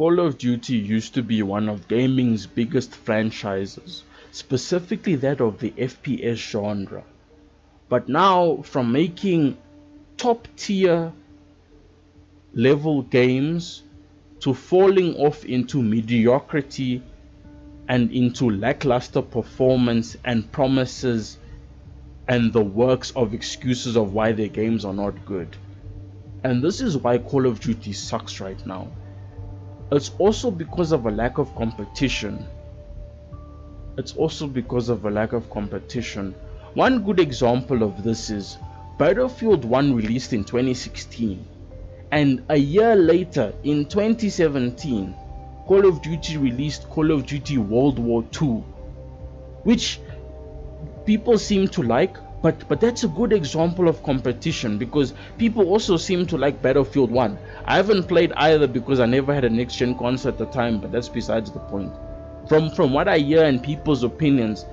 Call of Duty used to be one of gaming's biggest franchises, specifically that of the FPS genre. But now, from making top tier level games to falling off into mediocrity and into lackluster performance and promises and the works of excuses of why their games are not good. And this is why Call of Duty sucks right now. It's also because of a lack of competition. One good example of this is Battlefield 1 released in 2016, and a year later in 2017 Call of Duty released Call of Duty World War II, which people seem to like, but that's a good example of competition because people also seem to like Battlefield 1. I haven't played either because I never had a next gen console at the time, but that's besides the point. From what I hear and people's opinions,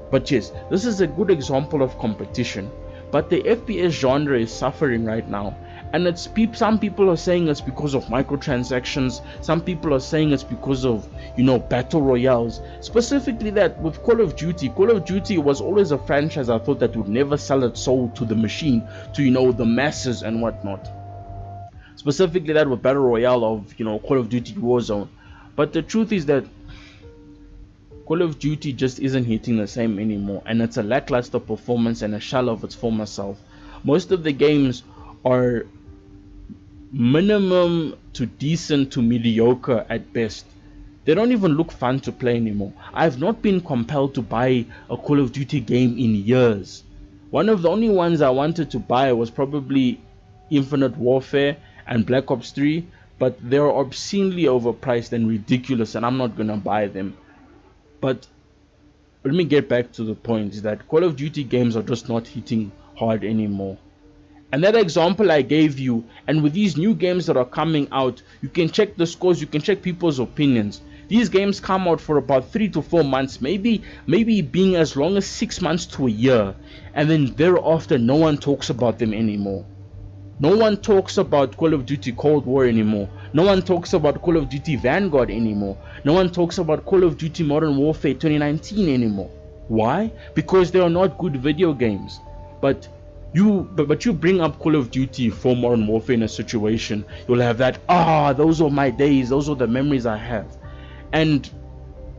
but yes, this is a good example of competition. But the FPS genre is suffering right now, and some people are saying it's because of microtransactions. Some people are saying it's because of battle royales. Specifically, that with Call of Duty was always a franchise I thought that would never sell its soul to the machine, to the masses and whatnot. Specifically, that with battle royale of Call of Duty Warzone. But the truth is that Call of Duty just isn't hitting the same anymore, and it's a lackluster performance and a shell of its former self. Most of the games are minimum to decent to mediocre at best. They don't even look fun to play anymore. I've not been compelled to buy a Call of Duty game in years. One of the only ones I wanted to buy was probably Infinite Warfare and Black Ops 3, but they're obscenely overpriced and ridiculous, and I'm not gonna buy them. But let me get back to the point, is that Call of Duty games are just not hitting hard anymore. And that example I gave you, and with these new games that are coming out, you can check the scores, you can check people's opinions. These games come out for about 3 to 4 months, maybe being as long as 6 months to a year, and then thereafter no one talks about them anymore. No one talks about Call of Duty Cold War anymore. No one talks about Call of Duty Vanguard anymore. No one talks about Call of Duty Modern Warfare 2019 anymore. Why? Because they are not good video games. But you bring up Call of Duty for Modern Warfare in a situation, you'll have that, those are my days, those are the memories I have. And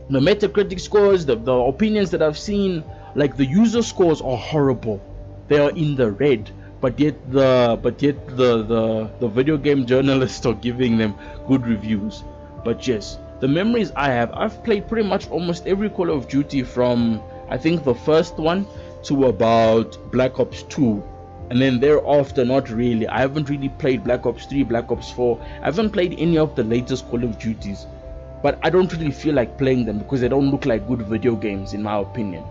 the Metacritic scores, the opinions that I've seen, like the user scores are horrible. They are in the red. But yet the video game journalists are giving them good reviews. But yes, the memories I have, I've played pretty much almost every Call of Duty from I think the first one to about Black Ops 2, and then thereafter not really. I haven't really played Black Ops 3, Black Ops 4. I haven't played any of the latest Call of Duties, but I don't really feel like playing them because they don't look like good video games in my opinion.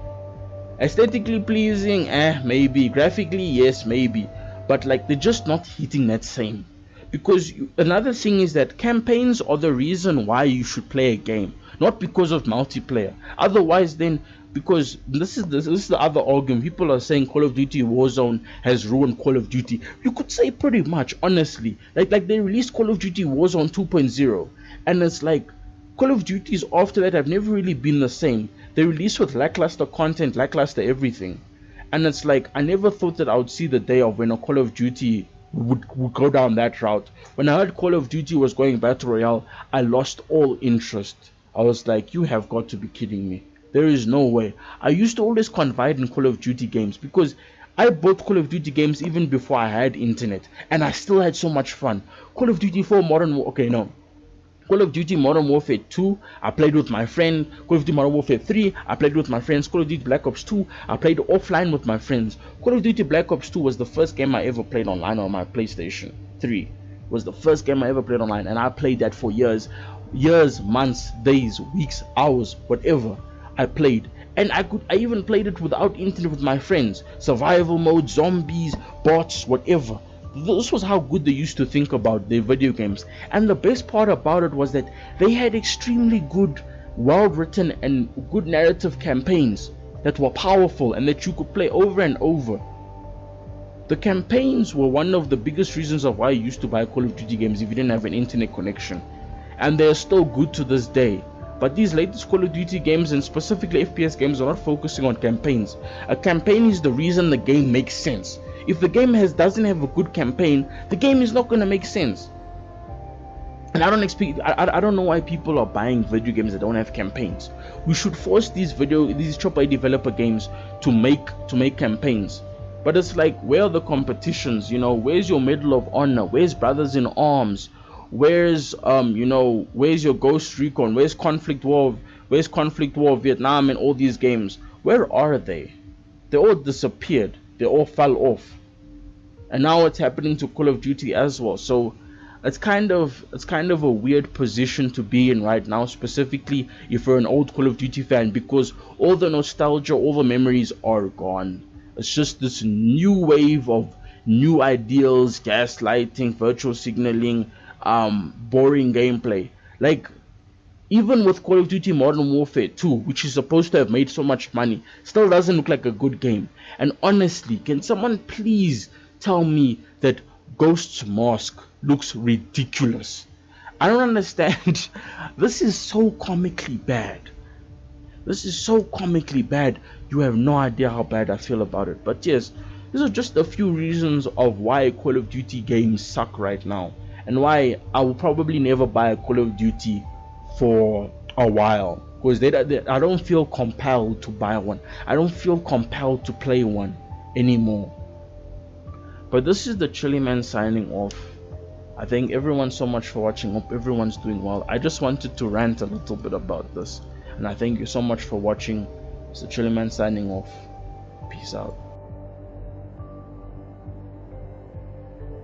Aesthetically pleasing, maybe. Graphically, yes, maybe. But they're just not hitting that same. Because another thing is that campaigns are the reason why you should play a game, not because of multiplayer. Otherwise, then, because this is the other argument. People are saying Call of Duty Warzone has ruined Call of Duty. You could say pretty much, honestly. Like they released Call of Duty Warzone 2.0, and it's like Call of Duties after that have never really been the same. They released with lackluster content, lackluster everything, and it's like I never thought that I would see the day of when a Call of Duty would go down that route. When I heard Call of Duty was going battle royale, I lost all interest. I was like, you have got to be kidding me. There is no way. I used to always confide in Call of Duty games because I bought Call of Duty games even before I had internet, and I still had so much fun. Call of Duty 4 Call of Duty Modern Warfare 2, I played with my friend. Call of Duty Modern Warfare 3, I played with my friends. Call of Duty Black Ops 2, I played offline with my friends. Call of Duty Black Ops 2 was the first game I ever played online on my PlayStation 3. It was the first game I ever played online, and I played that for years, months, days, weeks, hours, whatever. I played, and I even played it without internet with my friends. Survival mode, zombies, bots, whatever. This was how good they used to think about their video games. And the best part about it was that they had extremely good, well-written and good narrative campaigns that were powerful and that you could play over and over. The campaigns were one of the biggest reasons of why I used to buy Call of Duty games if you didn't have an internet connection. and they're still good to this day. But these latest Call of Duty games, and specifically FPS games, are not focusing on campaigns. A campaign is the reason the game makes sense. If the game doesn't have a good campaign, the game is not going to make sense. And I don't know why people are buying video games that don't have campaigns. We should force these AAA developer games to make campaigns. But it's like, where are the competitions? Where's your Medal of Honor? Where's Brothers in Arms? Where's where's your Ghost Recon? Where's Conflict War Vietnam, and all these games? Where are they? They all disappeared. They all fell off. And now it's happening to Call of Duty as well. So it's kind of a weird position to be in right now, specifically if you're an old Call of Duty fan, because all the nostalgia, all the memories are gone. It's just this new wave of new ideals, gaslighting, virtual signaling, boring gameplay. Like, even with Call of Duty Modern Warfare 2, which is supposed to have made so much money, still doesn't look like a good game. And honestly, can someone please tell me that Ghost's mask looks ridiculous? I don't understand. This is so comically bad. You have no idea how bad I feel about it. But yes, these are just a few reasons of why Call of Duty games suck right now, and why I will probably never buy a Call of Duty for a while, because I don't feel compelled to buy one. I don't feel compelled to play one anymore. But this is the Chilly Man signing off. I thank everyone so much for watching. Hope everyone's doing well. I just wanted to rant a little bit about this, and I thank you so much for watching. It's the Chilly Man signing off. Peace out.